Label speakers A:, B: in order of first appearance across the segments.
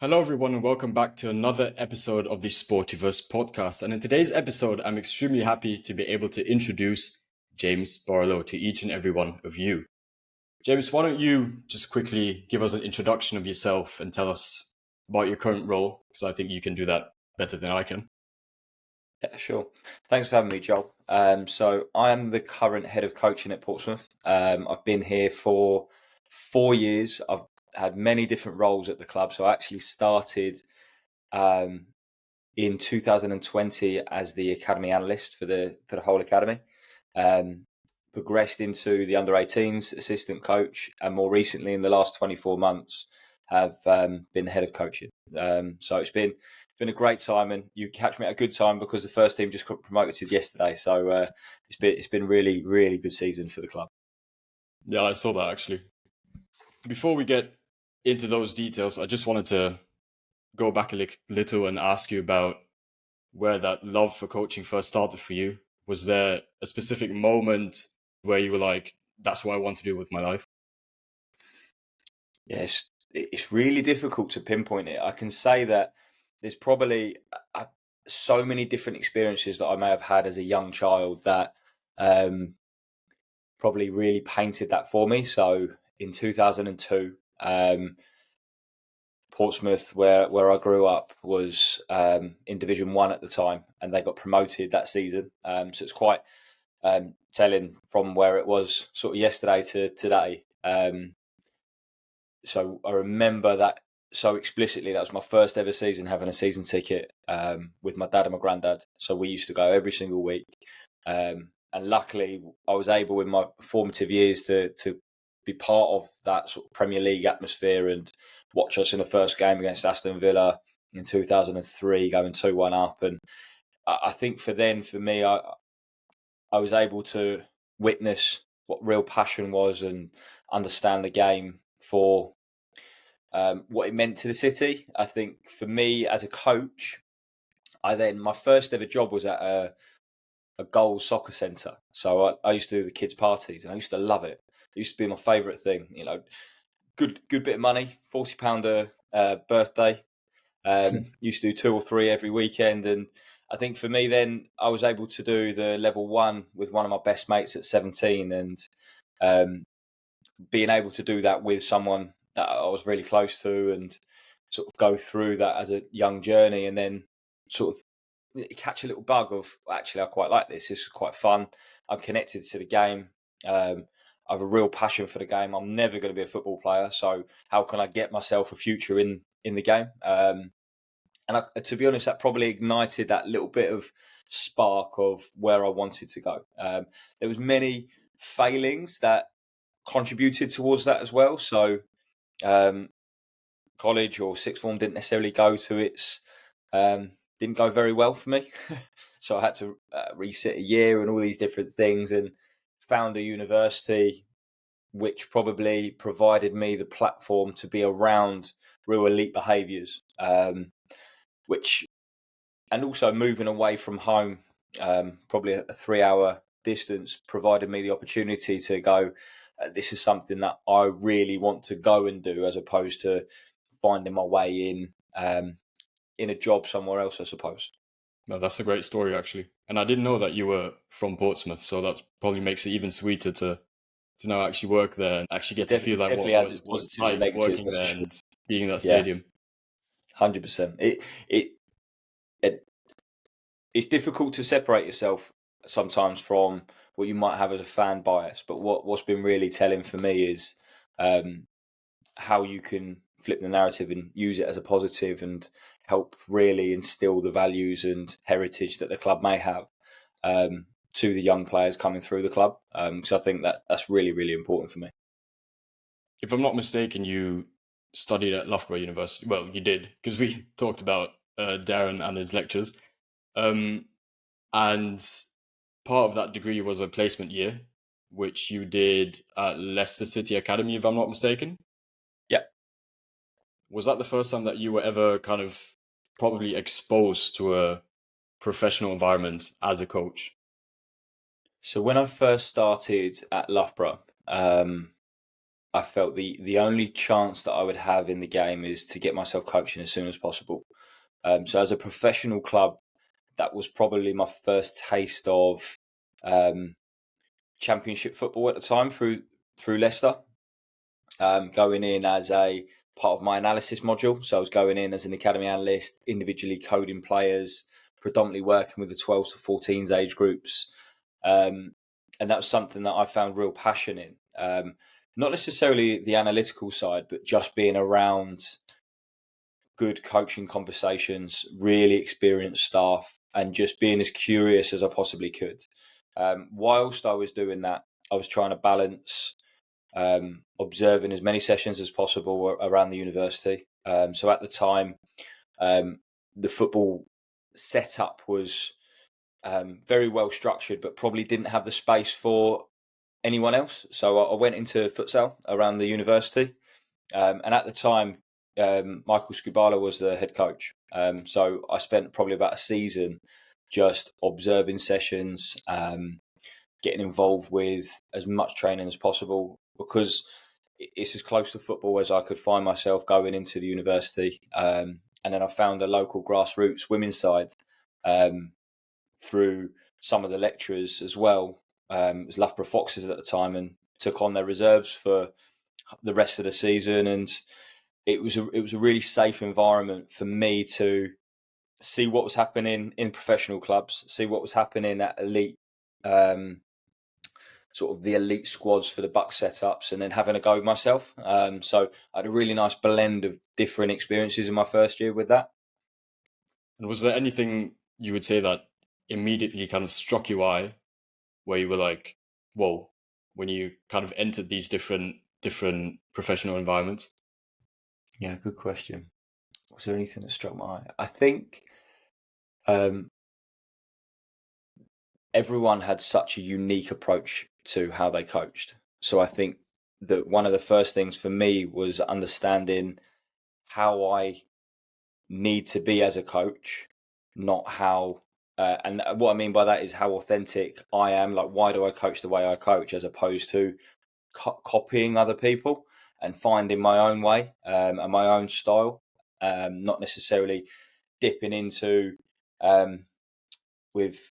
A: Hello, everyone, and welcome back to another episode of the Sportiverse podcast. And in today's episode, I'm extremely happy to be able to introduce James Barlow to each and every one of you. James, why don't you just quickly give us an introduction of yourself and tell us about your current role? Because I think you can do that better than I can.
B: Yeah, sure. Thanks for having me, Joel. So I'm the current head of coaching at Portsmouth. I've been here for 4 years. I've had many different roles at the club. So I actually started in 2020 as the academy analyst for the whole academy. Progressed into the under 18s assistant coach, and more recently, in the last 24 months, have been head of coaching. So it's been a great time, and you catch me at a good time because the first team just got promoted yesterday. So it's been really good season for the club.
A: Yeah, I saw that actually. Before we get into those details, I just wanted to go back a little and ask you about where that love for coaching first started for you. Was there a specific moment where you were like, that's what I want to do with my life?
B: Yes, it's really difficult to pinpoint it. I can say that there's probably so many different experiences that I may have had as a young child that probably really painted that for me. So in 2002, Portsmouth, where I grew up, was in Division 1 at the time, and they got promoted that season. So it's quite telling from where it was sort of yesterday to today. So I remember that so explicitly. That was my first ever season having a season ticket with my dad and my granddad. So we used to go every single week. And luckily, I was able in my formative years to be part of that sort of Premier League atmosphere and watch us in the first game against Aston Villa in 2003, going 2-1 up. And I think for me, I was able to witness what real passion was and understand the game for what it meant to the city. I think for me as a coach, my first ever job was at a goals soccer centre. So I used to do the kids' parties, and I used to love it. It used to be my favourite thing. You know, good bit of money, £40 a birthday. Used to do 2 or 3 every weekend, and I think for me then I was able to do the level 1 with one of my best mates at 17, and being able to do that with someone that I was really close to, and sort of go through that as a young journey, and then sort of catch a little bug of, actually, I quite like this. This is quite fun. I'm connected to the game. I have a real passion for the game. I'm never going to be a football player, so how can I get myself a future in the game? To be honest, that probably ignited that little bit of spark of where I wanted to go. There was many failings that contributed towards that as well. So college or sixth form didn't necessarily go to its didn't go very well for me. So I had to resit a year and all these different things, and found a university which probably provided me the platform to be around real elite behaviours, which, and also moving away from home, probably a 3-hour distance, provided me the opportunity to go, this is something that I really want to go and do, as opposed to finding my way in a job somewhere else, I suppose.
A: No, that's a great story, actually. And I didn't know that you were from Portsmouth, so that probably makes it even sweeter to now actually work there and actually get to feel like
B: Definitely has its
A: what it's
B: positives and
A: like
B: negatives,
A: working
B: that's for
A: there
B: sure.
A: and being in that
B: Yeah,
A: stadium.
B: 100%. It's difficult to separate yourself sometimes from what you might have as a fan bias, but what's been really telling for me is how you can flip the narrative and use it as a positive and help really instill the values and heritage that the club may have to the young players coming through the club. Because I think that's really important for me.
A: If I'm not mistaken, you studied at Loughborough University. Well, you did, because we talked about Darren and his lectures. And part of that degree was a placement year, which you did at Leicester City Academy, if I'm not mistaken.
B: Yeah.
A: Was that the first time that you were ever kind of probably exposed to a professional environment as a coach?
B: So when I first started at Loughborough, I felt the only chance that I would have in the game is to get myself coaching as soon as possible. So as a professional club, that was probably my first taste of Championship football at the time through Leicester. Going in as a part of my analysis module. So I was going in as an academy analyst, individually coding players, predominantly working with the 12s to 14s age groups. And that was something that I found real passion in. Not necessarily the analytical side, but just being around good coaching conversations, really experienced staff, and just being as curious as I possibly could. Whilst I was doing that, I was trying to balance observing as many sessions as possible around the university. So at the time, the football setup was very well structured, but probably didn't have the space for anyone else. So I went into futsal around the university. And at the time, Michael Scubala was the head coach. So I spent probably about a season just observing sessions, getting involved with as much training as possible, because it's as close to football as I could find myself going into the university. And then I found a local grassroots women's side through some of the lecturers as well. It was Loughborough Foxes at the time, and took on their reserves for the rest of the season. And it was a really safe environment for me to see what was happening in professional clubs, see what was happening at elite, sort of the elite squads for the Buck setups, and then having a go myself. So I had a really nice blend of different experiences in my first year with that.
A: And was there anything you would say that immediately kind of struck your eye, where you were like, whoa, when you kind of entered these different professional environments?
B: Yeah, good question. Was there anything that struck my eye? I think everyone had such a unique approach to how they coached. So I think that one of the first things for me was understanding how I need to be as a coach, not how. And what I mean by that is how authentic I am. Like, why do I coach the way I coach, as opposed to copying other people, and finding my own way and my own style. Not necessarily dipping into with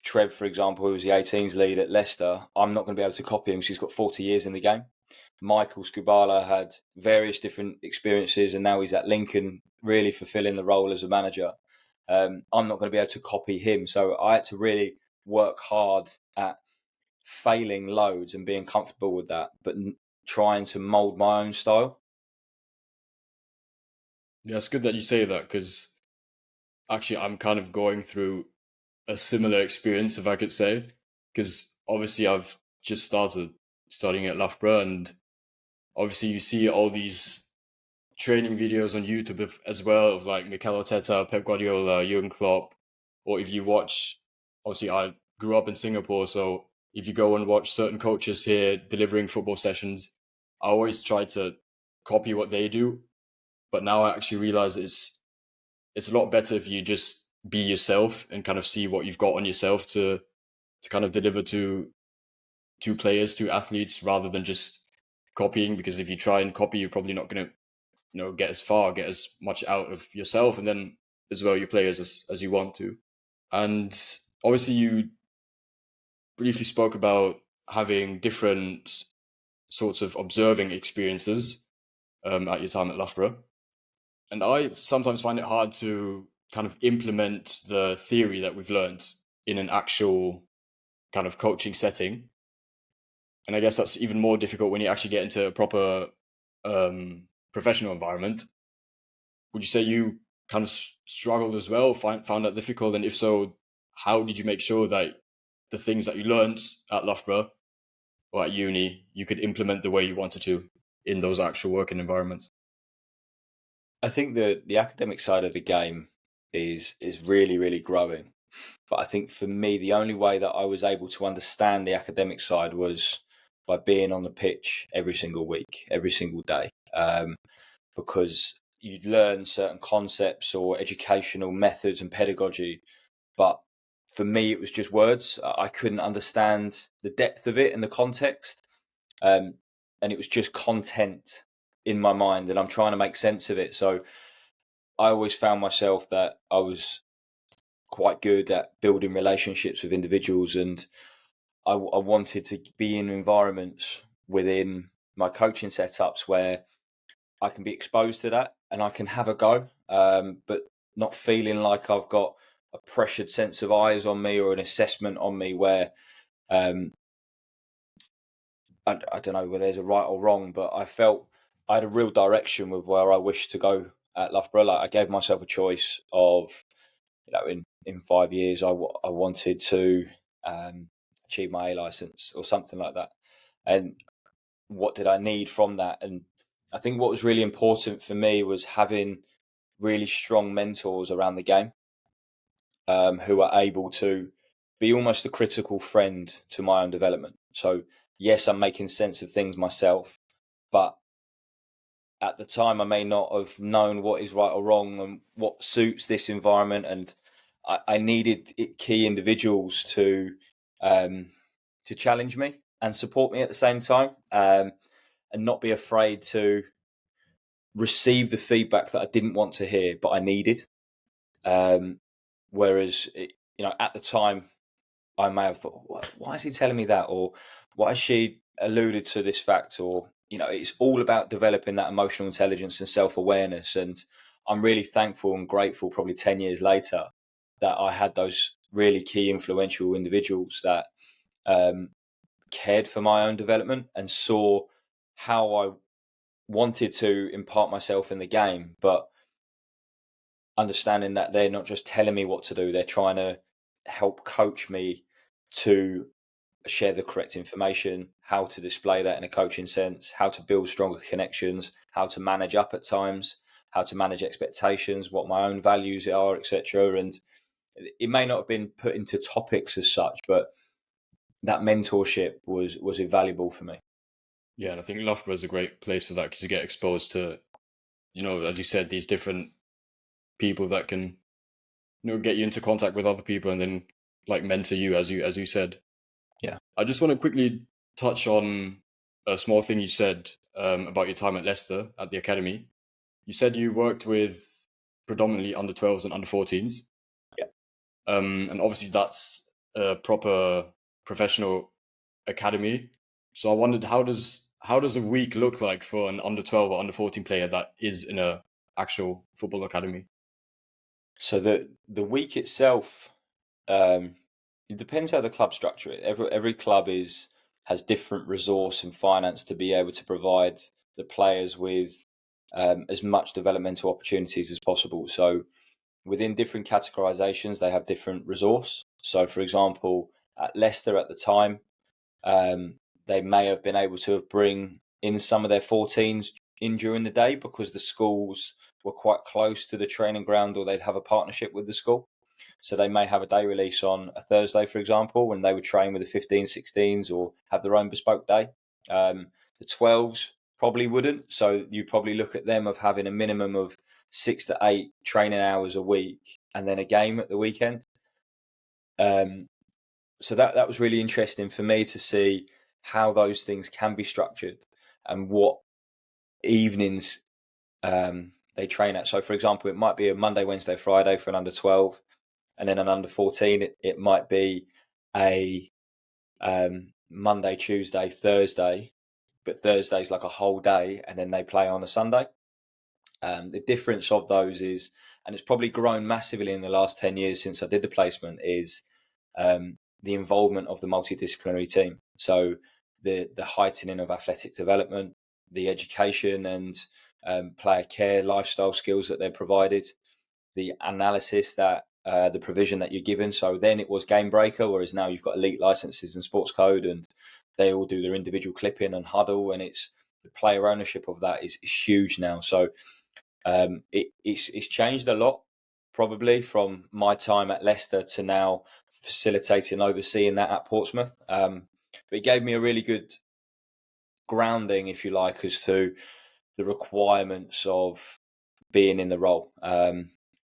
B: Trev, for example, who was the 18s lead at Leicester. I'm not going to be able to copy him because he's got 40 years in the game. Michael Scubala had various different experiences, and now he's at Lincoln, really fulfilling the role as a manager. I'm not going to be able to copy him. So I had to really work hard at failing loads and being comfortable with that, but trying to mold my own style.
A: Yeah, it's good that you say that, because actually I'm kind of going through a similar experience, if I could say, because obviously I've just started studying at Loughborough, and obviously you see all these training videos on YouTube as well of like Mikel Arteta, Pep Guardiola, Jurgen Klopp, or if you watch, obviously I grew up in Singapore, so if you go and watch certain coaches here delivering football sessions, I always try to copy what they do, but now I actually realize it's a lot better if you just be yourself and kind of see what you've got on yourself to kind of deliver to players, to athletes, rather than just copying. Because if you try and copy, you're probably not going to get as far, get as much out of yourself, and then as well your players as you want to. And obviously you briefly spoke about having different sorts of observing experiences at your time at Loughborough. And I sometimes find it hard to kind of implement the theory that we've learned in an actual kind of coaching setting. And I guess that's even more difficult when you actually get into a proper professional environment. Would you say you kind of struggled as well, found that difficult? And if so, how did you make sure that the things that you learned at Loughborough or at uni, you could implement the way you wanted to in those actual working environments?
B: I think the academic side of the game is really, really growing. But I think for me, the only way that I was able to understand the academic side was by being on the pitch every single week, every single day, because you'd learn certain concepts or educational methods and pedagogy. But for me, it was just words. I couldn't understand the depth of it and the context. and it was just content in my mind, and I'm trying to make sense of it. So I always found myself that I was quite good at building relationships with individuals, and I wanted to be in environments within my coaching setups where I can be exposed to that and I can have a go, but not feeling like I've got a pressured sense of eyes on me or an assessment on me where I don't know whether there's a right or wrong, but I felt I had a real direction with where I wished to go at Loughborough. Like, I gave myself a choice of, in 5 years, I wanted to achieve my A license or something like that. And what did I need from that? And I think what was really important for me was having really strong mentors around the game, who are able to be almost a critical friend to my own development. So yes, I'm making sense of things myself, but at the time I may not have known what is right or wrong and what suits this environment. And I needed key individuals to challenge me and support me at the same time, and not be afraid to receive the feedback that I didn't want to hear, but I needed. Whereas, at the time, I may have thought, why is he telling me that? Or why has she alluded to this fact? Or, it's all about developing that emotional intelligence and self-awareness. And I'm really thankful and grateful, probably 10 years later, that I had those really key influential individuals that cared for my own development and saw how I wanted to impart myself in the game, but understanding that they're not just telling me what to do, they're trying to help coach me to share the correct information, how to display that in a coaching sense, how to build stronger connections, how to manage up at times, how to manage expectations, what my own values are, etc. And it may not have been put into topics as such, but that mentorship was invaluable for me.
A: Yeah, and I think Loughborough is a great place for that because you get exposed to, as you said, these different people that can, get you into contact with other people and then like mentor you, as you said.
B: Yeah.
A: I just want to quickly touch on a small thing you said about your time at Leicester at the academy. You said you worked with predominantly under 12s and under 14s.
B: Yeah.
A: And obviously that's a proper professional academy. So I wondered, how does a week look like for an under 12 or under 14 player that is in a actual football academy?
B: So the week itself, it depends how the club structure it. Every club has different resource and finance to be able to provide the players with as much developmental opportunities as possible. So within different categorizations, they have different resource. So, for example, at Leicester at the time, they may have been able to bring in some of their 14s in during the day because the schools were quite close to the training ground, or they'd have a partnership with the school. So they may have a day release on a Thursday, for example, when they would train with the 15s, 16s, or have their own bespoke day. The 12s probably wouldn't. So you probably look at them of having a minimum of 6 to 8 training hours a week and then a game at the weekend. So that was really interesting for me to see how those things can be structured and what evenings they train at. So, for example, it might be a Monday, Wednesday, Friday for an under 12, and then an under 14, it might be a Monday, Tuesday, Thursday, but Thursday's like a whole day, and then they play on a Sunday. The difference of those is, and it's probably grown massively in the last 10 years since I did the placement, is the involvement of the multidisciplinary team. So the heightening of athletic development, the education and player care, lifestyle skills that they're provided, the analysis that the provision that you're given. So then it was Game Breaker, whereas now you've got elite licenses and sports code, and they all do their individual clipping and huddle, and it's the player ownership of that is huge now. So it's changed a lot, probably from my time at Leicester to now facilitating, overseeing that at Portsmouth. But it gave me a really good grounding, if you like, as to the requirements of being in the role,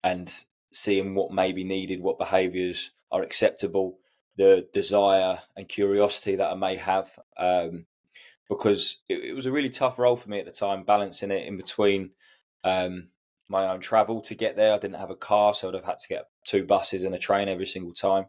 B: and seeing what may be needed, what behaviours are acceptable, the desire and curiosity that I may have. because it was a really tough role for me at the time, balancing it in between my own travel to get there. I didn't have a car, so I'd have had to get 2 buses and a train every single time,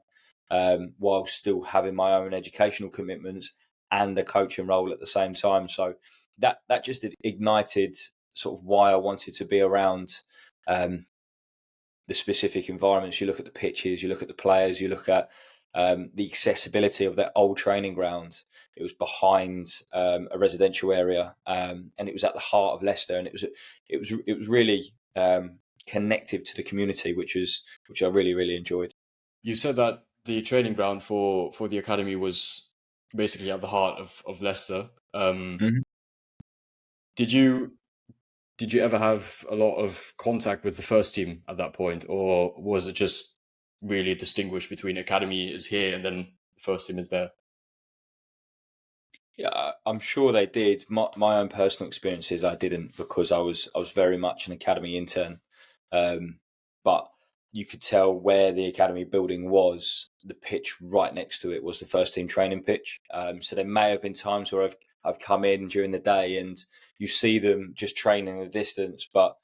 B: while still having my own educational commitments and a coaching role at the same time. So that just ignited sort of why I wanted to be around the specific environments. You look at the pitches, you look at the players, you look at the accessibility of that old training ground. It was behind a residential area, and it was at the heart of Leicester, and it was really connective to the community, which I really, really enjoyed.
A: You said that the training ground for the academy was basically at the heart of Leicester.
B: Mhm.
A: Did you ever have a lot of contact with the first team at that point, or was it just really distinguished between academy is here and then the first team is there?
B: Yeah, I'm sure they did. My own personal experiences, I didn't, because I was very much an academy intern. But you could tell where the academy building was. The pitch right next to it was the first team training pitch. So there may have been times where I've come in during the day and you see them just training in the distance, but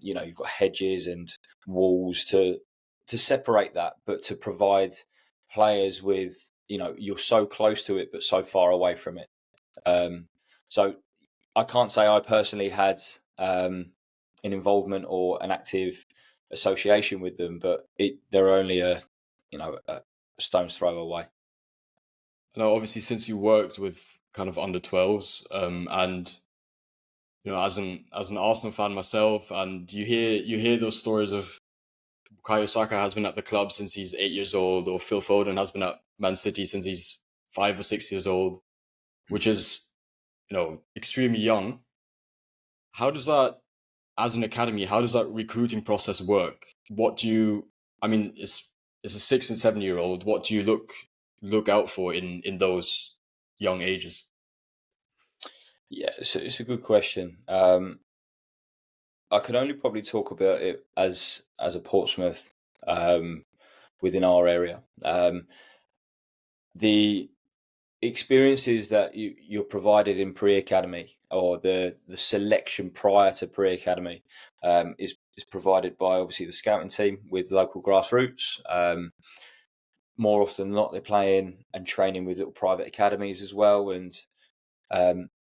B: you've got hedges and walls to separate that, but to provide players with, you're so close to it but so far away from it. So I can't say I personally had an involvement or an active association with them, but they're only a stone's throw away.
A: Now, obviously, since you worked with kind of under 12s, and as an Arsenal fan myself, and you hear those stories of Bukayo Saka has been at the club since he's 8 years old, or Phil Foden has been at Man City since he's 5 or 6 years old, which is extremely young. How does that, as an academy, how does that recruiting process work? What do you, I mean, it's a 6 and 7 year old. What do you look out for in those young ages?
B: Yeah, it's a good question. I can only probably talk about it as a Portsmouth, within our area. The experiences that you're provided in pre-academy, or the selection prior to pre-academy, is provided by obviously the scouting team with local grassroots. More often than not, they're playing and training with little private academies as well, and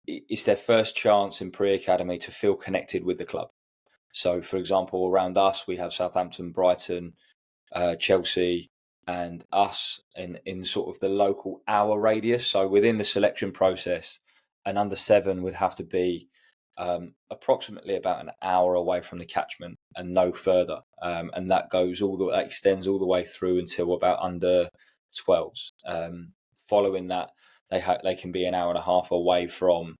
B: it's their first chance in pre-academy to feel connected with the club. So, for example, around us, we have Southampton, Brighton, Chelsea, and us in sort of the local hour radius. So within the selection process, an under 7 would have to be approximately about an hour away from the catchment and no further. And that extends all the way through until about under 12s. Following that, they can be an hour and a half away from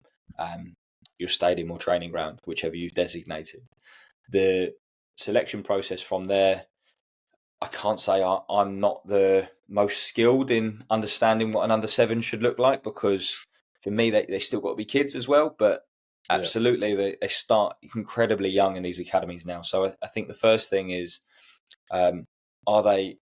B: your stadium or training ground, whichever you've designated. The selection process from there, I can't say I'm not the most skilled in understanding what an under 7 should look like, because for me, they still got to be kids as well. But
A: Yeah.
B: absolutely, they start incredibly young in these academies now. So I think the first thing is, are they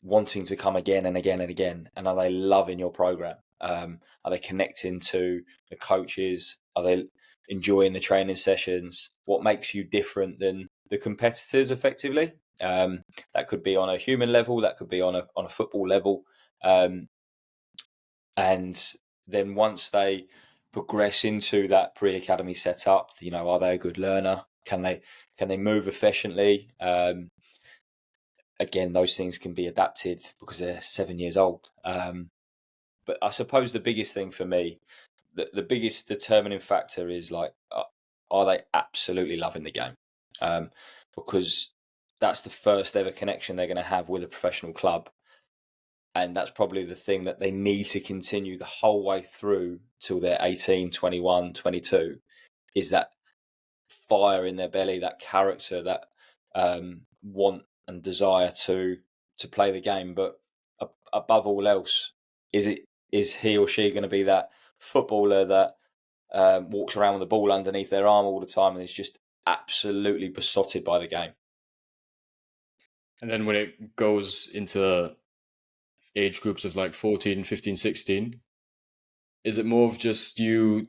B: wanting to come again and again and again? And are they loving your program? Are they connecting to the coaches? Are they enjoying the training sessions? What makes you different than the competitors effectively? That could be on a human level, that could be on a football level. And then once they progress into that pre-academy setup, are they a good learner? Can they move efficiently? Again, those things can be adapted because they're 7 years old. But I suppose the biggest thing for me, the biggest determining factor is are they absolutely loving the game? Because that's the first ever connection they're going to have with a professional club. And that's probably the thing that they need to continue the whole way through till they're 18, 21, 22, is that fire in their belly, that character, that want and desire to play the game. But above all else, is he or she going to be that footballer that walks around with the ball underneath their arm all the time and is just absolutely besotted by the game?
A: And then when it goes into age groups of like 14, 15, 16, Is it more of just you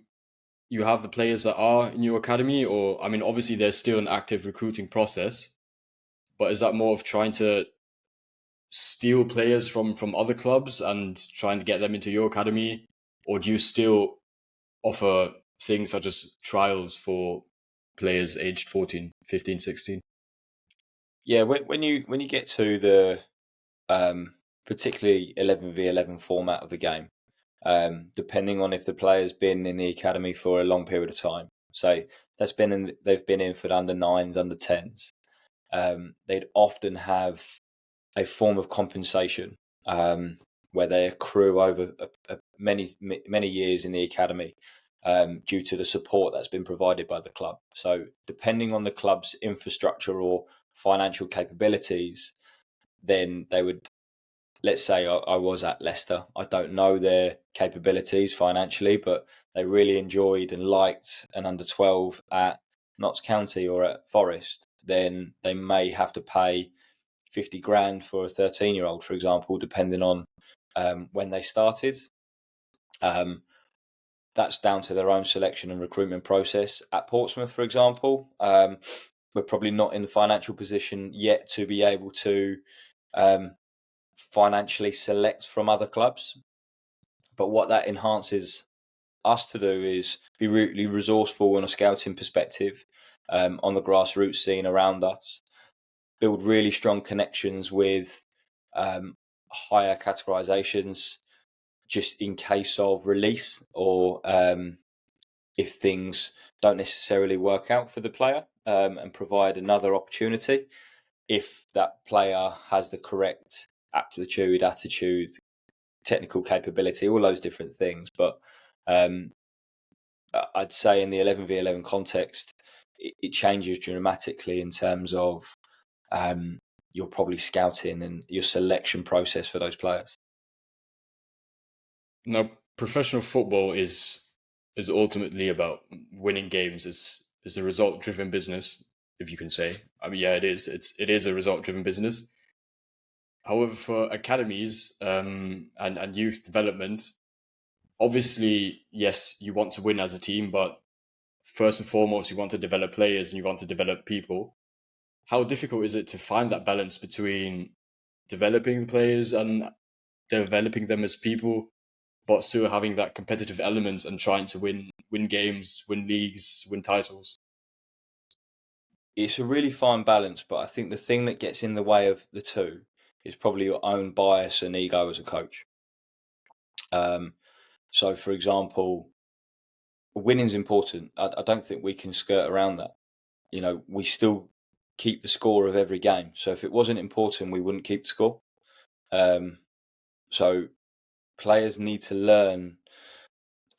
A: have the players that are in your academy, or I mean, obviously there's still an active recruiting process, but is that more of trying to steal players from other clubs and trying to get them into your academy, or do you still offer things such as trials for players aged 14, 15, 16?
B: Yeah, when you get to the particularly 11v11 format of the game, depending on if the player's been in the academy for a long period of time, so they've been in for the under nines, under tens, they'd often have a form of compensation where they accrue over many years in the academy due to the support that's been provided by the club. So depending on the club's infrastructure or financial capabilities, then they would, let's say I was at Leicester. I don't know their capabilities financially, but they really enjoyed and liked an under 12 at Notts County or at Forest. Then they may have to pay 50 grand for a 13-year-old, for example, depending on when they started. That's down to their own selection and recruitment process. At Portsmouth, for example, we're probably not in the financial position yet to be able to financially select from other clubs. But what that enhances us to do is be really resourceful on a scouting perspective on the grassroots scene around us, build really strong connections with higher categorizations just in case of release or if things don't necessarily work out for the player, and provide another opportunity if that player has the correct aptitude, attitude, technical capability, all those different things. But I'd say in the 11v11 context, it changes dramatically in terms of your probably scouting and your selection process for those players.
A: Now, professional football is ultimately about winning games. Is a result driven business, if you can say. I mean, yeah, it is. It is a result driven business. However, for academies and youth development, obviously, yes, you want to win as a team, but first and foremost, you want to develop players and you want to develop people. How difficult is it to find that balance between developing the players and developing them as people, but still having that competitive element and trying to win games, win leagues, win titles?
B: It's a really fine balance, but I think the thing that gets in the way of the two is probably your own bias and ego as a coach. So, for example, winning's important. I don't think we can skirt around that. You know, we still keep the score of every game. So if it wasn't important, we wouldn't keep the score. So players need to learn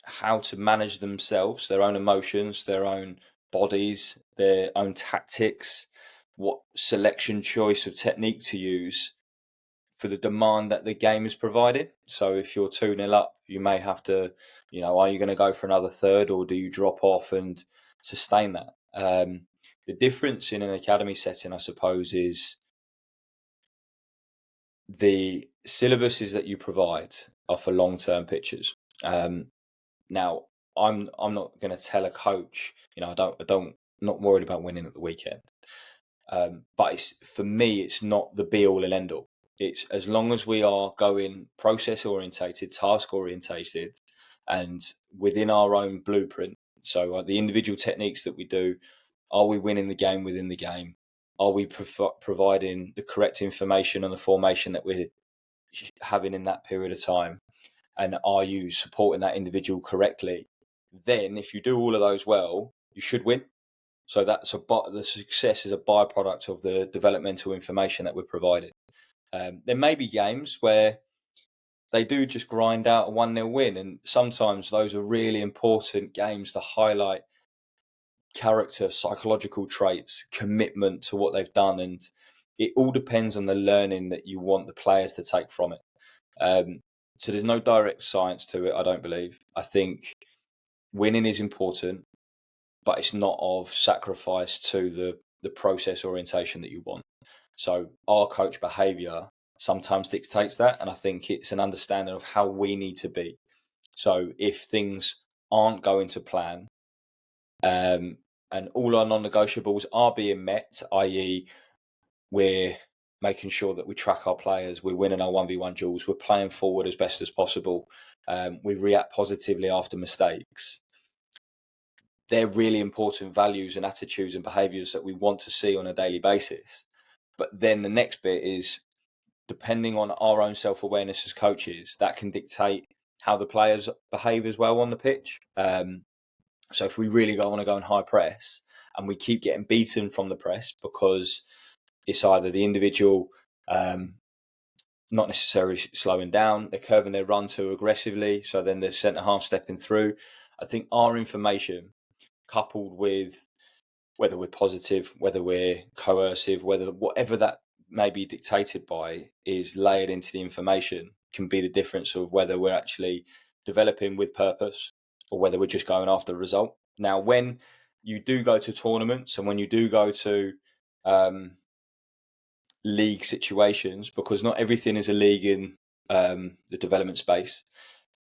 B: how to manage themselves, their own emotions, their own bodies, their own tactics, what selection choice of technique to use for the demand that the game is providing. So if you're 2-0 up, you may have to, are you going to go for another third or do you drop off and sustain that? The difference in an academy setting, I suppose, is the syllabuses that you provide are for long-term pictures. Now, I'm not going to tell a coach, not worried about winning at the weekend. But for me, it's not the be-all and end-all. It's as long as we are going process-orientated, task-orientated, and within our own blueprint. So the individual techniques that we do, are we winning the game within the game? Are we providing the correct information on the formation that we're having in that period of time? And are you supporting that individual correctly? Then if you do all of those well, you should win. So the success is a byproduct of the developmental information that we're providing. There may be games where they do just grind out a 1-0 win. And sometimes those are really important games to highlight character, psychological traits, commitment to what they've done. And it all depends on the learning that you want the players to take from it. So there's no direct science to it, I don't believe. I think winning is important, but it's not of sacrifice to the process orientation that you want. So our coach behaviour sometimes dictates that, and I think it's an understanding of how we need to be. So if things aren't going to plan, and all our non-negotiables are being met, i.e. we're making sure that we track our players, we're winning our 1v1 duels, we're playing forward as best as possible, we react positively after mistakes. They're really important values and attitudes and behaviours that we want to see on a daily basis. But then the next bit is, depending on our own self-awareness as coaches, that can dictate how the players behave as well on the pitch. So if we really want to go in high press and we keep getting beaten from the press because it's either the individual not necessarily slowing down, they're curving their run too aggressively, so then the centre-half stepping through. I think our information, coupled with whether we're positive, whether we're coercive, whatever that may be dictated by is layered into the information, can be the difference of whether we're actually developing with purpose or whether we're just going after the result. Now, when you do go to tournaments and when you do go to league situations, because not everything is a league in the development space,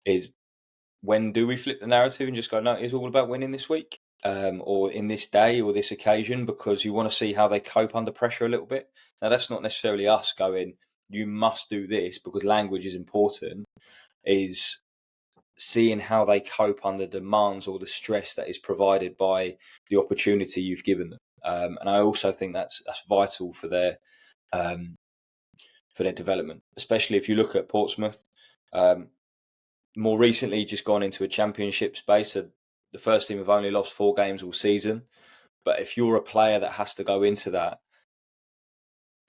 B: is when do we flip the narrative and just go, no, it's all about winning this week, or in this day or this occasion, because you want to see how they cope under pressure a little bit. Now, that's not necessarily us going, you must do this because language is important, is seeing how they cope under demands or the stress that is provided by the opportunity you've given them. And I also think that's vital for their development, especially if you look at Portsmouth. More recently, just gone into a championship space. So the first team have only lost 4 games all season. But if you're a player that has to go into that,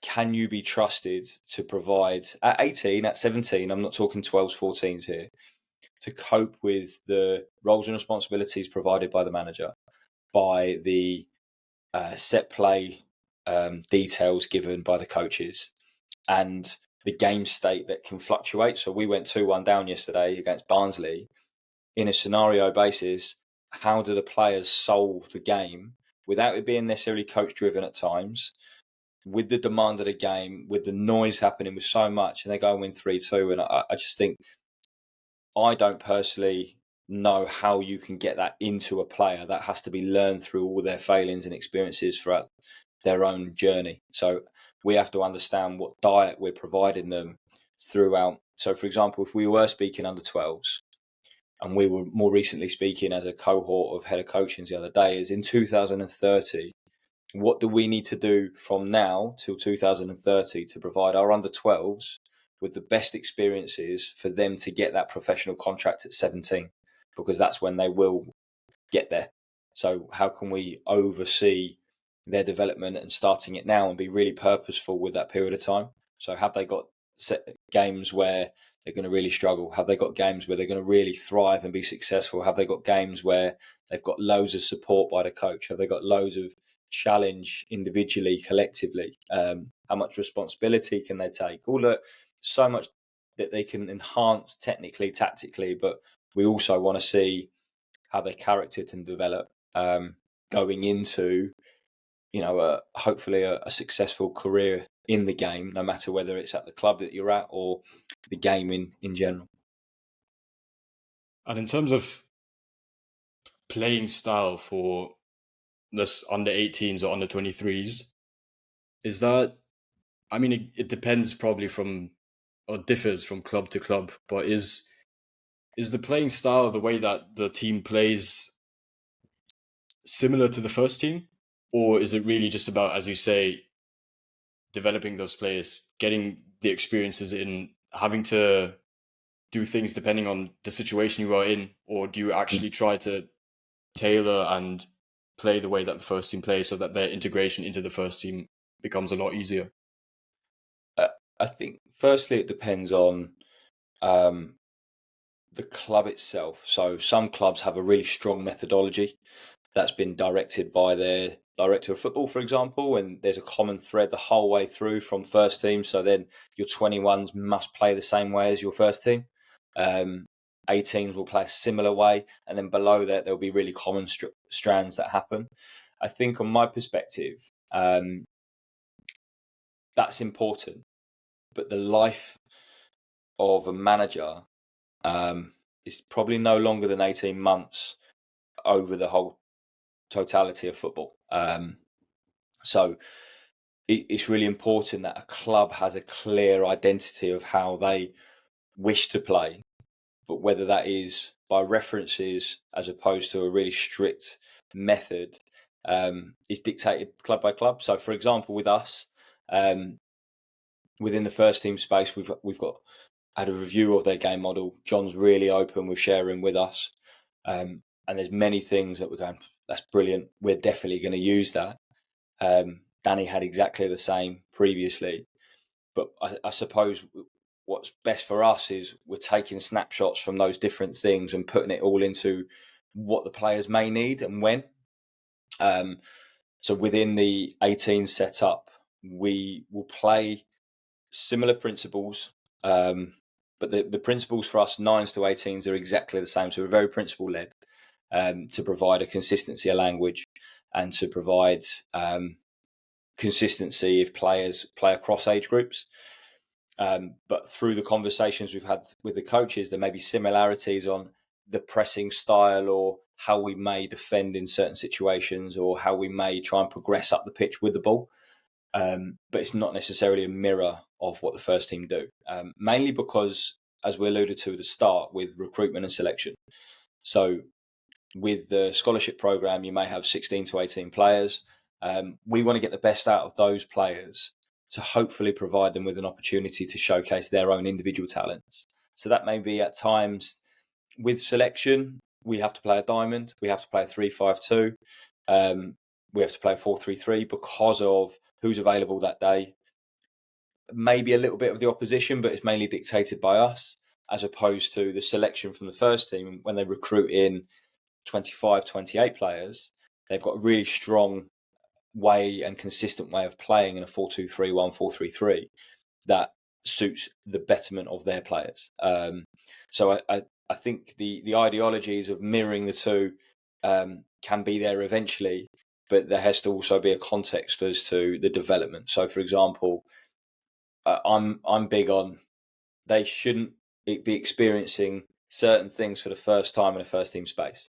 B: can you be trusted to provide at 18, at 17, I'm not talking 12s, 14s here, to cope with the roles and responsibilities provided by the manager, by the set play details given by the coaches, and the game state that can fluctuate. So we went 2-1 down yesterday against Barnsley. In a scenario basis, how do the players solve the game without it being necessarily coach driven at times, with the demand of the game, with the noise happening with so much, and they go and win 3-2. And I just think, I don't personally know how you can get that into a player. That has to be learned through all their failings and experiences throughout their own journey. So we have to understand what diet we're providing them throughout. So, for example, if we were speaking under 12s, and we were more recently speaking as a cohort of head of coaching the other day, is in 2030, what do we need to do from now till 2030 to provide our under 12s with the best experiences for them to get that professional contract at 17? Because that's when they will get there. So how can we oversee their development and starting it now and be really purposeful with that period of time? So have they got set games where they're going to really struggle? Have they got games where they're going to really thrive and be successful? Have they got games where they've got loads of support by the coach? Have they got loads of challenge individually, collectively? How much responsibility can they take? So much that they can enhance technically, tactically, but we also want to see how their character can develop going into, hopefully a successful career in the game, no matter whether it's at the club that you're at or the game in general.
A: And in terms of playing style for this under 18s or under 23s, is that, I mean, it depends probably or differs from club to club, but is the playing style, the way that the team plays, similar to the first team? Or is it really just about, as you say, developing those players, getting the experiences in, having to do things depending on the situation you are in? Or do you actually try to tailor and play the way that the first team plays so that their integration into the first team becomes a lot easier?
B: I think firstly it depends on the club itself. So some clubs have a really strong methodology that's been directed by their director of football, for example, and there's a common thread the whole way through from first team. So then your 21s must play the same way as your first team. 18s will play a similar way, and then below that there'll be really common strands that happen. I think, on my perspective, that's important, but the life of a manager it's probably no longer than 18 months over the whole totality of football. So it's really important that a club has a clear identity of how they wish to play, but whether that is by references as opposed to a really strict method is dictated club by club. So, for example, with us, within the first team space, we've got had a review of their game model. John's really open with sharing with us, and there's many things that we're going, that's brilliant. We're definitely going to use that. Danny had exactly the same previously, but I suppose what's best for us is we're taking snapshots from those different things and putting it all into what the players may need and when. So within the 18 setup, we will play similar principles, but the principles for us 9s to 18s are exactly the same. So we're very principle led, to provide a consistency of language and to provide consistency if players play across age groups. But through the conversations we've had with the coaches, there may be similarities on the pressing style or how we may defend in certain situations or how we may try and progress up the pitch with the ball. But it's not necessarily a mirror of what the first team do, mainly because, as we alluded to at the start, with recruitment and selection. So with the scholarship program, you may have 16 to 18 players. We want to get the best out of those players to hopefully provide them with an opportunity to showcase their own individual talents. So that may be at times with selection, we have to play a diamond, we have to play a 3-5-2, we have to play a 4-3-3 because of who's available that day. Maybe a little bit of the opposition, but it's mainly dictated by us, as opposed to the selection from the first team. When they recruit in 25, 28 players, they've got a really strong way and consistent way of playing in a 4-2-3-1, 4-3-3 that suits the betterment of their players. So I think the ideologies of mirroring the two can be there eventually, but there has to also be a context as to the development. So, for example, I'm big on they shouldn't be experiencing certain things for the first time in a first team space.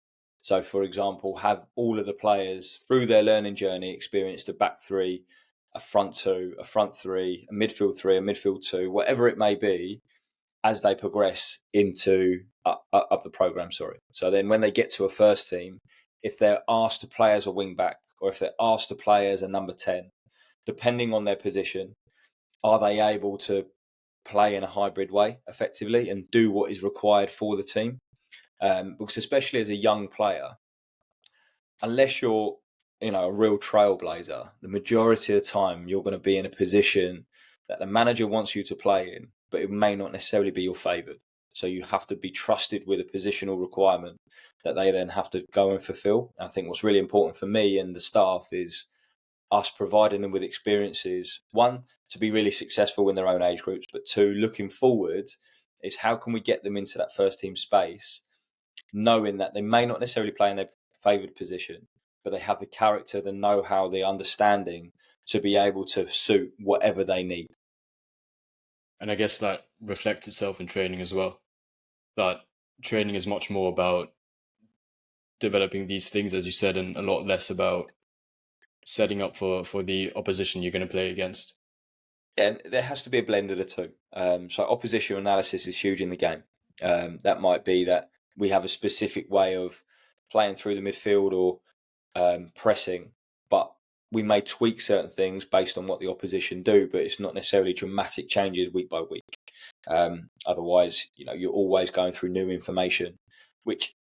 B: So, for example, have all of the players through their learning journey experienced a back three, a front two, a front three, a midfield three, a midfield two, whatever it may be, as they progress into up the program. So then when they get to a first team, if they're asked to play as a wing back or if they're asked to play as a number 10, depending on their position, are they able to play in a hybrid way effectively and do what is required for the team? Because especially as a young player, unless you're a real trailblazer, the majority of the time you're going to be in a position that the manager wants you to play in, but it may not necessarily be your favoured. So you have to be trusted with a positional requirement that they then have to go and fulfil. I think what's really important for me and the staff is us providing them with experiences, one, to be really successful in their own age groups, but two, looking forward, is how can we get them into that first team space, knowing that they may not necessarily play in their favoured position, but they have the character, the know-how, the understanding to be able to suit whatever they need.
A: And I guess that reflects itself in training as well. That training is much more about developing these things, as you said, and a lot less about setting up for the opposition you're going to play against.
B: And there has to be a blend of the two. So opposition analysis is huge in the game. That might be that we have a specific way of playing through the midfield or pressing, but we may tweak certain things based on what the opposition do, but it's not necessarily dramatic changes week by week. Otherwise, you're always going through new information, which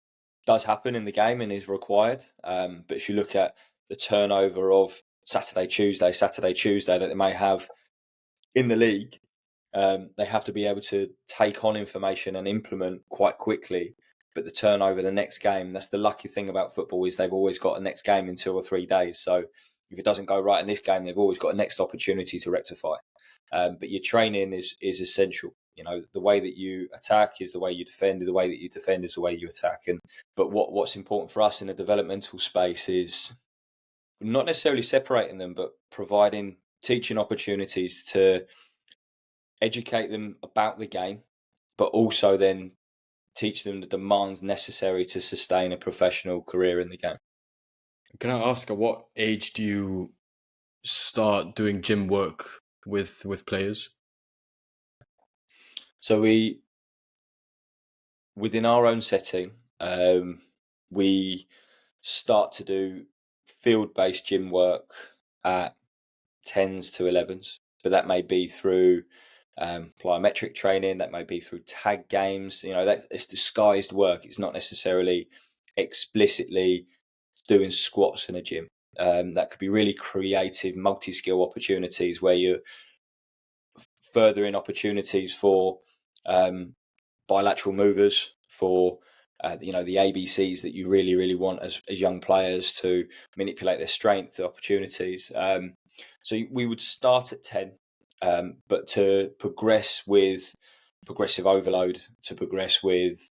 B: does happen in the game and is required. But if you look at the turnover of Saturday, Tuesday that they may have in the league, they have to be able to take on information and implement quite quickly. But the turnover the next game, that's the lucky thing about football, is they've always got a next game in 2 or 3 days. So if it doesn't go right in this game, they've always got a next opportunity to rectify. But your training is essential. The way that you attack is the way you defend. The way that you defend is the way you attack. But what's important for us in a developmental space is not necessarily separating them, but providing teaching opportunities to educate them about the game, but also then teach them the demands necessary to sustain a professional career in the game.
A: Can I ask, at what age do you start doing gym work with players?
B: So within our own setting, we start to do field-based gym work at 10s to 11s, but that may be through plyometric training, that may be through tag games. That it's disguised work. It's not necessarily explicitly doing squats in a gym. That could be really creative, multi-skill opportunities where you're furthering opportunities for bilateral movers, for the ABCs that you really, really want as young players to manipulate their strength, the opportunities. So we would start at 10, but to progress with progressive overload, to progress with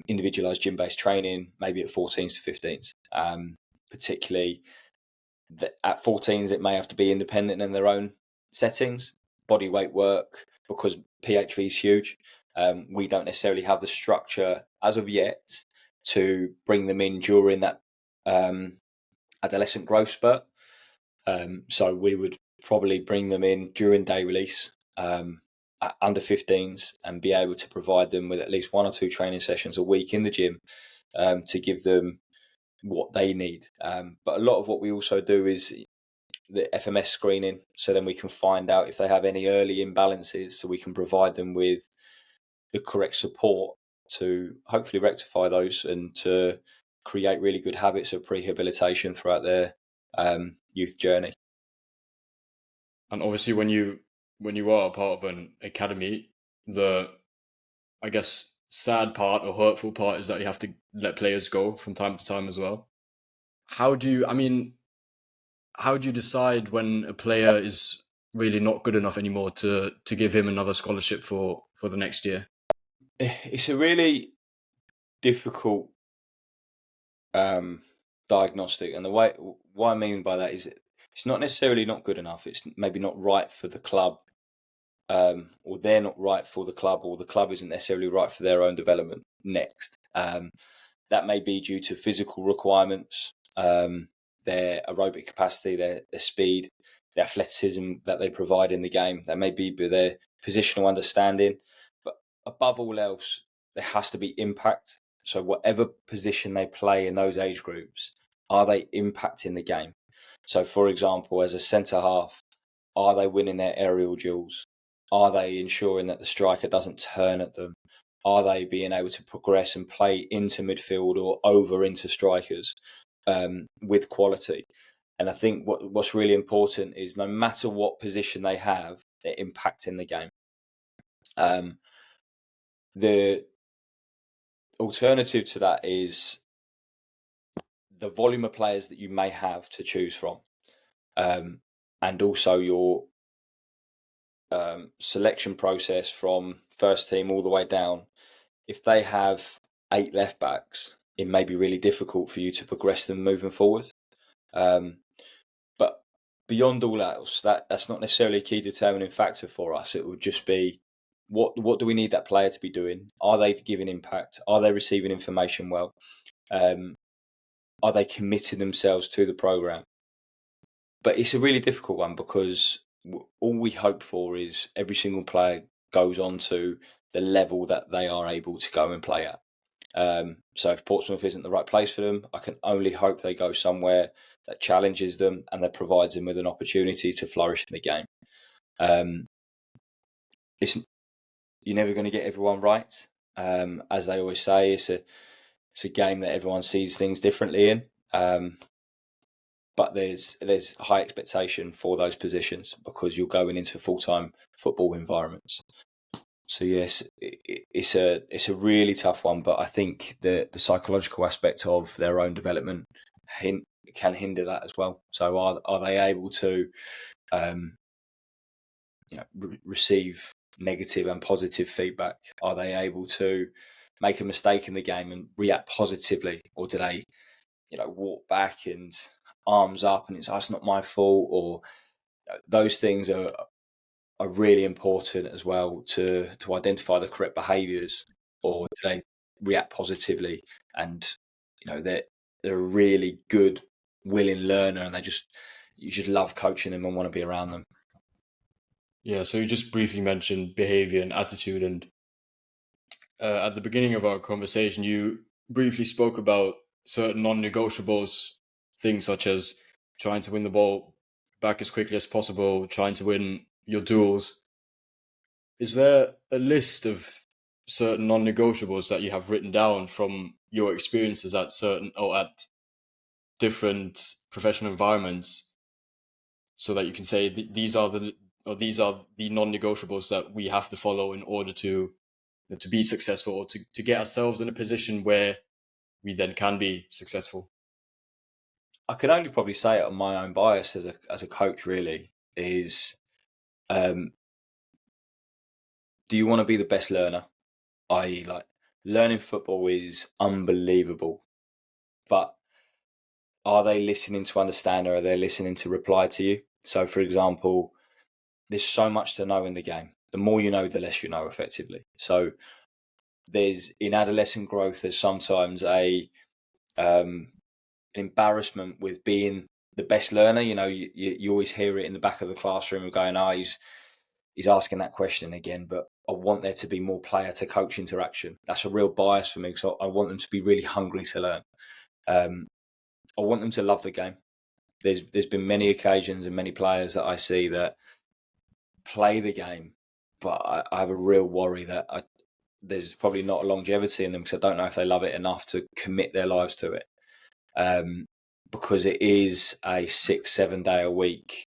B: individualized gym-based training, maybe at 14s to 15s. Particularly at 14s, it may have to be independent in their own settings, body weight work, because PHV is huge. We don't necessarily have the structure as of yet to bring them in during that adolescent growth spurt. So we would probably bring them in during day release at under 15s and be able to provide them with at least 1 or 2 training sessions a week in the gym to give them what they need. But a lot of what we also do is the FMS screening, so then we can find out if they have any early imbalances, so we can provide them with the correct support to hopefully rectify those and to create really good habits of prehabilitation throughout their youth journey.
A: And obviously, when you are a part of an academy, the, I guess, sad part or hurtful part is that you have to let players go from time to time as well. How do you decide when a player is really not good enough anymore to give him another scholarship for the next year?
B: It's a really difficult diagnostic, and what I mean by that is it's not necessarily not good enough. It's maybe not right for the club, or they're not right for the club, or the club isn't necessarily right for their own development next. That may be due to physical requirements, their aerobic capacity, their speed, the athleticism that they provide in the game. That may be their positional understanding. But above all else, there has to be impact. So whatever position they play in those age groups, are they impacting the game? So, for example, as a centre half, are they winning their aerial duels? Are they ensuring that the striker doesn't turn at them? Are they being able to progress and play into midfield or over into strikers with quality? And I think what's really important is no matter what position they have, they're impacting the game. The alternative to that is the volume of players that you may have to choose from, and also your selection process from first team all the way down. If they have 8 left backs, it may be really difficult for you to progress them moving forward. But beyond all else, that's not necessarily a key determining factor for us. It would just be what do we need that player to be doing? Are they giving impact? Are they receiving information well? Are they committing themselves to the program? But it's a really difficult one because all we hope for is every single player goes on to the level that they are able to go and play at. So if Portsmouth isn't the right place for them, I can only hope they go somewhere that challenges them and that provides them with an opportunity to flourish in the game. You're never going to get everyone right. As they always say, it's a game that everyone sees things differently in. But there's high expectation for those positions because you're going into full-time football environments. So yes, it's a really tough one, but I think the psychological aspect of their own development can hinder that as well. So are they able to receive negative and positive feedback? Are they able to make a mistake in the game and react positively, or do they walk back and arms up and it's not my fault? Or those things are really important as well to identify the correct behaviours, or do they react positively, and they're a really good, willing learner, and you just love coaching them and want to be around them.
A: Yeah, so you just briefly mentioned behavior and attitude, and at the beginning of our conversation, you briefly spoke about certain non-negotiables, things such as trying to win the ball back as quickly as possible, trying to win your duels. Is there a list of certain non-negotiables that you have written down from your experiences at different professional environments, so that you can say these are the non-negotiables that we have to follow in order to be successful, or to get ourselves in a position where we then can be successful?
B: I can only probably say it on my own bias as a coach, really, is do you want to be the best learner? I.e., like, learning football is unbelievable, but are they listening to understand, or are they listening to reply to you? So, for example, there's so much to know in the game. The more you know, the less you know, effectively. So in adolescent growth, there's sometimes an embarrassment with being the best learner. You always hear it in the back of the classroom of going, he's asking that question again, but I want there to be more player to coach interaction. That's a real bias for me, because I want them to be really hungry to learn. I want them to love the game. There's been many occasions and many players that I see that play the game, but I have a real worry that there's probably not a longevity in them, because I don't know if they love it enough to commit their lives to it. Because it is a 6-7 day a week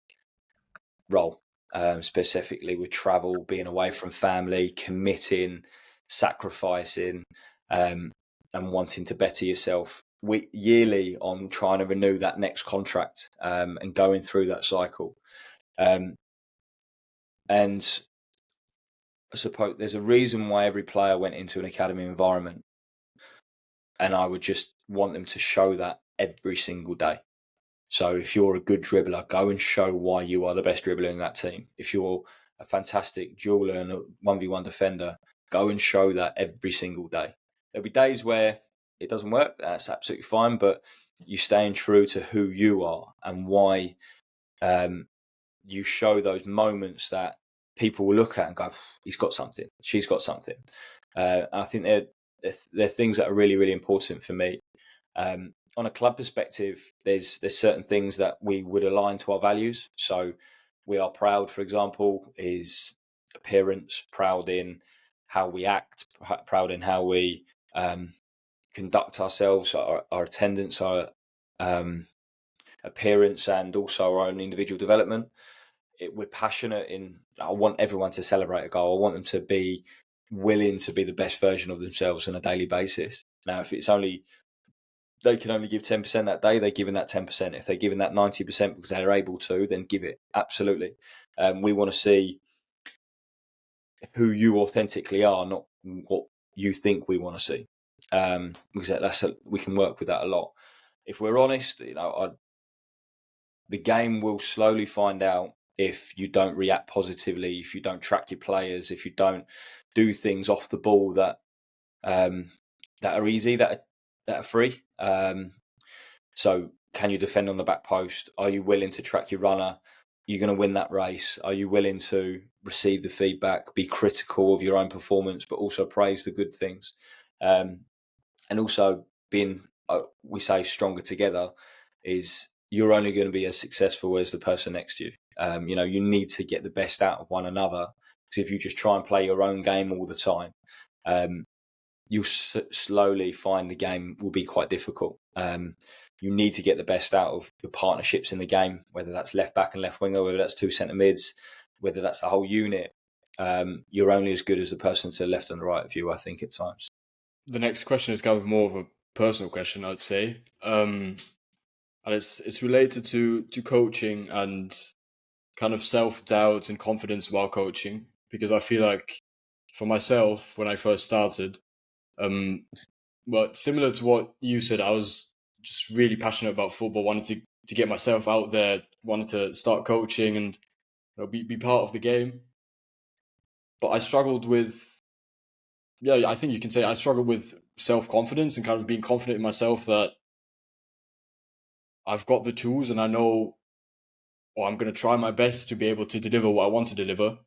B: role, specifically with travel, being away from family, committing, sacrificing, and wanting to better yourself yearly on trying to renew that next contract, and going through that cycle. And I suppose there's a reason why every player went into an academy environment, and I would just want them to show that every single day. So if you're a good dribbler, go and show why you are the best dribbler in that team. If you're a fantastic jeweler and a 1v1 defender, go and show that every single day. There'll be days where it doesn't work, that's absolutely fine, but you staying true to who you are and why you show those moments that people will look at and go, he's got something, she's got something. I think they're things that are really, really important for me. On a club perspective, there's certain things that we would align to our values. So we are proud, for example, is appearance, proud in how we act, proud in how we conduct ourselves, our attendance, our appearance, and also our own individual development. We're passionate in, I want everyone to celebrate a goal. I want them to be willing to be the best version of themselves on a daily basis. Now, if it's only, they can only give 10% that day, they're giving that 10%. If they're giving that 90% because they're able to, then give it. Absolutely. We want to see who you authentically are, not what you think we want to see. Because we can work with that a lot. If we're honest, the game will slowly find out if you don't react positively, if you don't track your players, if you don't do things off the ball that are easy, that are free. So can you defend on the back post? Are you willing to track your runner? You're going to win that race. Are you willing to receive the feedback, be critical of your own performance, but also praise the good things? And also being, we say, stronger together, is you're only going to be as successful as the person next to you. You need to get the best out of one another, because if you just try and play your own game all the time, you'll slowly find the game will be quite difficult. You need to get the best out of your partnerships in the game, whether that's left back and left winger, whether that's two centre mids, whether that's the whole unit. You're only as good as the person to the left and the right of you, I think, at times.
A: The next question is kind of more of a personal question, I'd say. And it's related to coaching and kind of self-doubt and confidence while coaching, because I feel like for myself, when I first started, well, similar to what you said, I was just really passionate about football, wanted to get myself out there, wanted to start coaching and be part of the game. But I struggled with Yeah, I think you can say I struggle with self-confidence and kind of being confident in myself that I've got the tools and I know, or I'm going to try my best to be able to deliver what I want to deliver.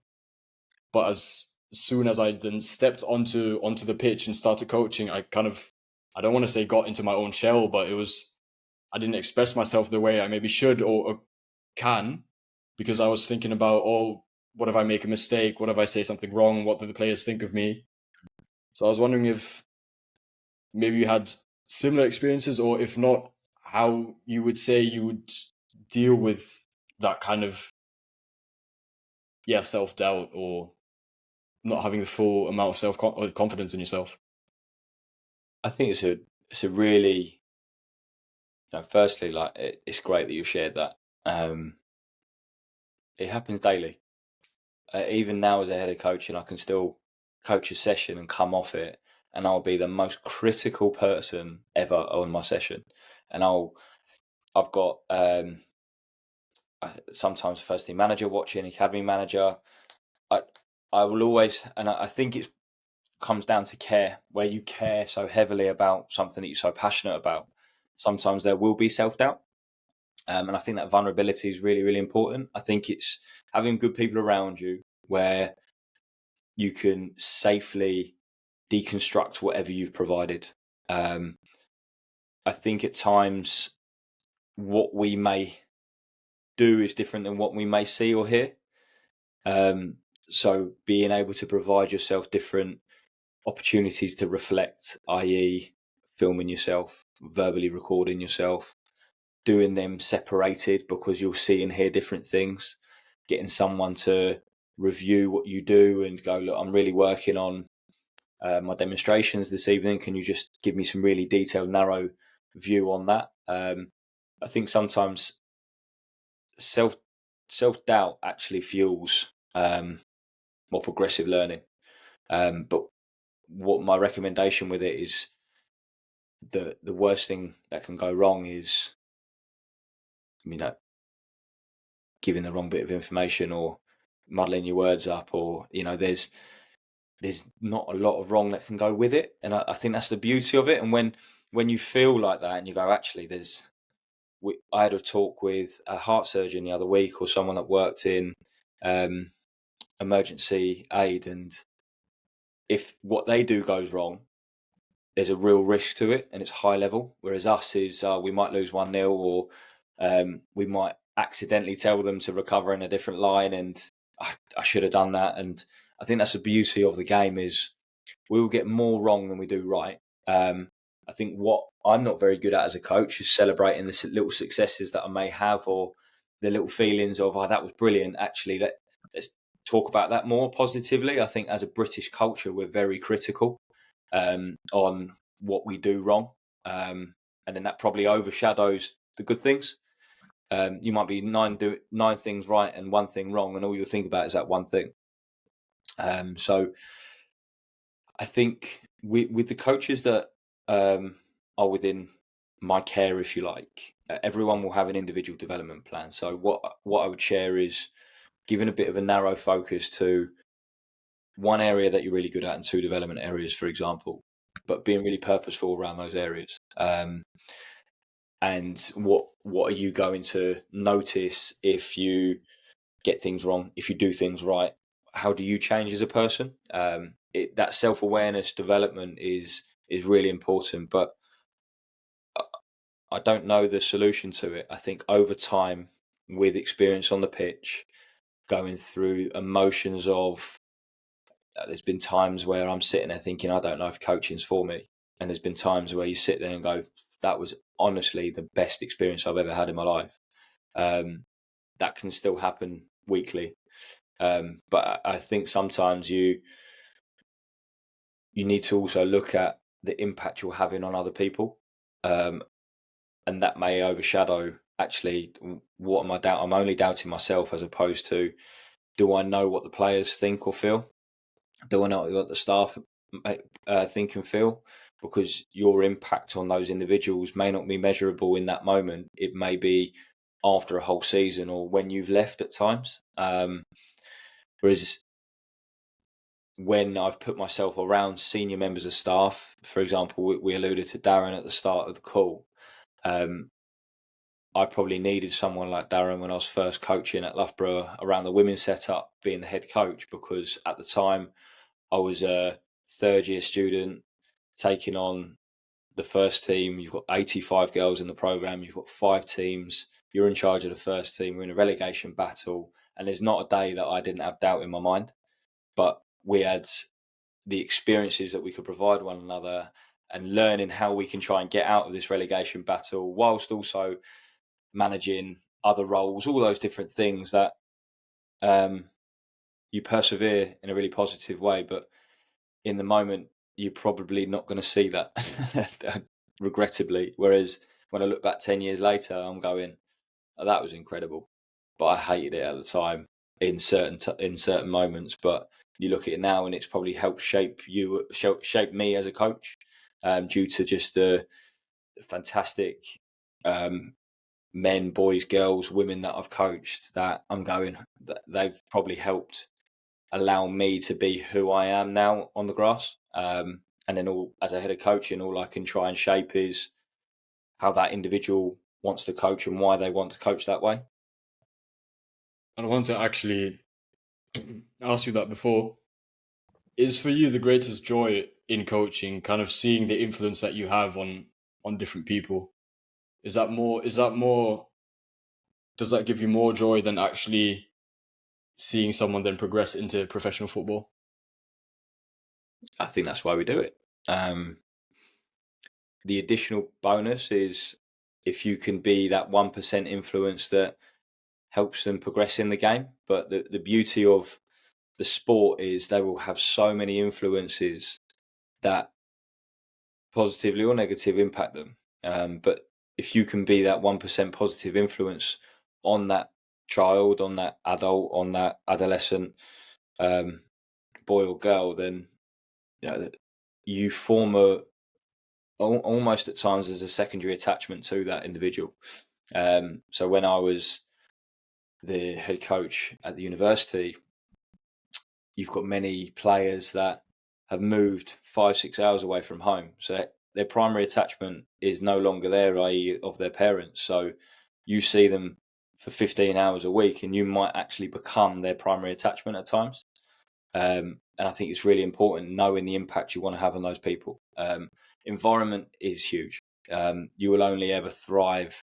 A: But as soon as I then stepped onto the pitch and started coaching, I don't want to say got into my own shell, but I didn't express myself the way I maybe should or can, because I was thinking about, oh, what if I make a mistake? What if I say something wrong? What do the players think of me? So I was wondering if maybe you had similar experiences, or if not, how you would say you would deal with that kind of, yeah, self-doubt or not having the full amount of self-confidence in yourself.
B: I think it's a really, firstly, like it's great that you shared that. It happens daily. Even now as a head of coaching, I can still coach a session and come off it, and I'll be the most critical person ever on my session. And I've got sometimes first team manager watching, academy manager. I will always, and I think it comes down to care, where you care so heavily about something that you're so passionate about. Sometimes there will be self-doubt. And I think that vulnerability is really, really important. I think it's having good people around you where you can safely deconstruct whatever you've provided. I think at times what we may do is different than what we may see or hear. So being able to provide yourself different opportunities to reflect, i.e., filming yourself, verbally recording yourself, doing them separated because you'll see and hear different things, getting someone to review what you do and go, look, I'm really working on my demonstrations this evening. Can you just give me some really detailed, narrow view on that? I think sometimes self doubt actually fuels more progressive learning. But what my recommendation with it is, the worst thing that can go wrong is, giving the wrong bit of information or muddling your words up, or there's not a lot of wrong that can go with it, and I think that's the beauty of it. And when you feel like that and you go, actually, I had a talk with a heart surgeon the other week, or someone that worked in emergency aid, and if what they do goes wrong, there's a real risk to it, and it's high level. Whereas us is we might lose 1-0, or we might accidentally tell them to recover in a different line, and I should have done that. And I think that's the beauty of the game, is we will get more wrong than we do right. I think what I'm not very good at as a coach is celebrating the little successes that I may have, or the little feelings of, oh, that was brilliant. Actually, let's talk about that more positively. I think as a British culture, we're very critical on what we do wrong. And then that probably overshadows the good things. You might be nine things right and one thing wrong, and all you'll think about is that one thing. So I think with the coaches that are within my care, if you like, everyone will have an individual development plan. So what I would share is giving a bit of a narrow focus to one area that you're really good at and two development areas, for example, but being really purposeful around those areas. And what are you going to notice if you get things wrong, if you do things right? How do you change as a person? That self-awareness development is really important, but I don't know the solution to it. I think over time, with experience on the pitch, going through emotions of, there's been times where I'm sitting there thinking, I don't know if coaching's for me. And there's been times where you sit there and go, that was honestly the best experience I've ever had in my life. That can still happen weekly. But I think sometimes you need to also look at the impact you're having on other people. And that may overshadow, actually, what am I doubting? I'm only doubting myself, as opposed to, do I know what the players think or feel? Do I know what the staff think and feel? Because your impact on those individuals may not be measurable in that moment. It may be after a whole season, or when you've left at times. Whereas when I've put myself around senior members of staff, for example, we alluded to Darren at the start of the call. I probably needed someone like Darren when I was first coaching at Loughborough around the women's setup, being the head coach, because at the time I was a third-year student taking on the first team. You've got 85 girls in the programme. You've got 5 teams. You're in charge of the first team. We're in a relegation battle. And there's not a day that I didn't have doubt in my mind. But we had the experiences that we could provide one another and learning how we can try and get out of this relegation battle whilst also managing other roles, all those different things that you persevere in a really positive way. But in the moment, you're probably not going to see that, regrettably. Whereas when I look back 10 years later, I'm going, oh, that was incredible. But I hated it at the time in certain moments. But you look at it now, and it's probably helped shape me as a coach, due to just the fantastic men, boys, girls, women that I've coached. That I'm going, they've probably helped allow me to be who I am now on the grass. And then as a head of coaching, all I can try and shape is how that individual wants to coach and why they want to coach that way.
A: And I want to actually ask you that before. Is for you the greatest joy in coaching kind of seeing the influence that you have on different people? Is that more does that give you more joy than actually seeing someone then progress into professional football?
B: I think that's why we do it. The additional bonus is if you can be that 1% influence that helps them progress in the game. But the beauty of the sport is they will have so many influences that positively or negative impact them. But if you can be that 1% positive influence on that child, on that adult, on that adolescent, boy or girl, then you form almost at times as a secondary attachment to that individual. So when I was the head coach at the university, you've got many players that have moved 5-6 hours away from home. So their primary attachment is no longer there, i.e. of their parents. So you see them for 15 hours a week and you might actually become their primary attachment at times. And I think it's really important knowing the impact you want to have on those people. Environment is huge. You will only ever thrive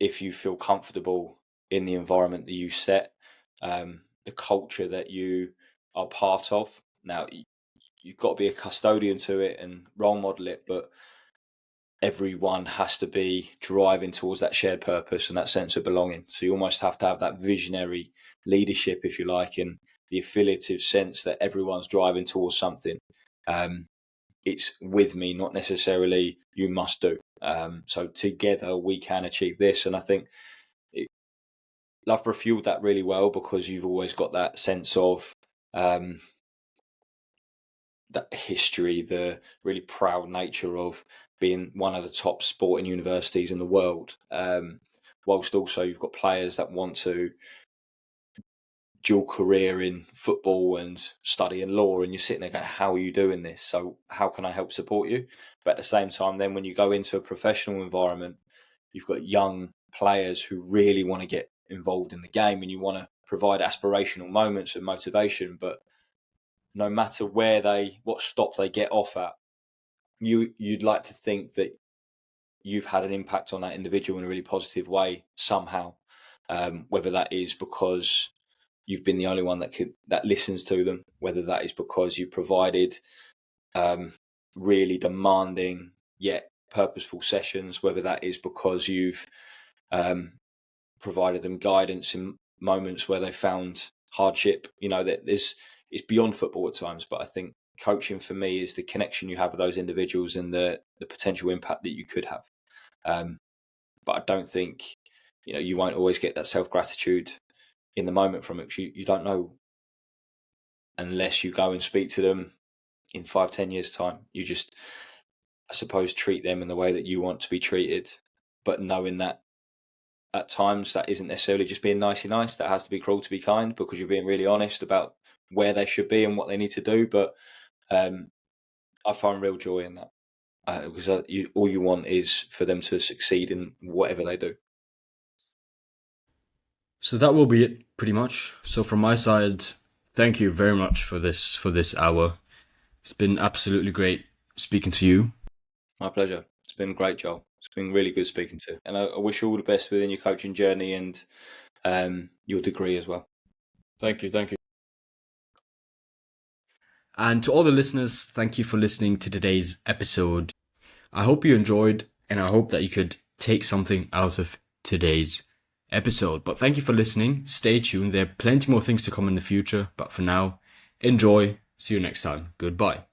B: if you feel comfortable in the environment that you set, the culture that you are part of. Now, you've got to be a custodian to it and role model it, but everyone has to be driving towards that shared purpose and that sense of belonging. So you almost have to have that visionary leadership, if you like, in the affiliative sense that everyone's driving towards something. It's with me, not necessarily you must do. So together we can achieve this. And I think Loughborough fueled that really well because you've always got that sense of that history, the really proud nature of being one of the top sporting universities in the world. Whilst also you've got players that want to dual career in football and study in law, and you're sitting there going, how are you doing this? So how can I help support you? But at the same time, then when you go into a professional environment, you've got young players who really want to get involved in the game and you want to provide aspirational moments of motivation. But no matter what stop they get off at, you'd like to think that you've had an impact on that individual in a really positive way somehow, whether that is because you've been the only one that listens to them, whether that is because you provided really demanding yet purposeful sessions, whether that is because you've provided them guidance in moments where they found hardship. That it's beyond football at times, but I think coaching for me is the connection you have with those individuals and the potential impact that you could have. But I don't think you won't always get that self-gratitude in the moment from it. You don't know unless you go and speak to them in 5-10 years time. You just, I suppose, treat them in the way that you want to be treated, but knowing that at times that isn't necessarily just being nicey nice. That has to be cruel to be kind, because you're being really honest about where they should be and what they need to do. But I find real joy in that, because all you want is for them to succeed in whatever they do.
A: So that will be it, pretty much. So from my side, thank you very much for this hour. It's been absolutely great speaking to you.
B: My pleasure. It's been great, Joel. It's been really good speaking to you. And I wish you all the best within your coaching journey and your degree as well.
A: Thank you. And to all the listeners, thank you for listening to today's episode. I hope you enjoyed, and I hope that you could take something out of today's episode. But thank you for listening. Stay tuned. There are plenty more things to come in the future. But for now, enjoy. See you next time. Goodbye.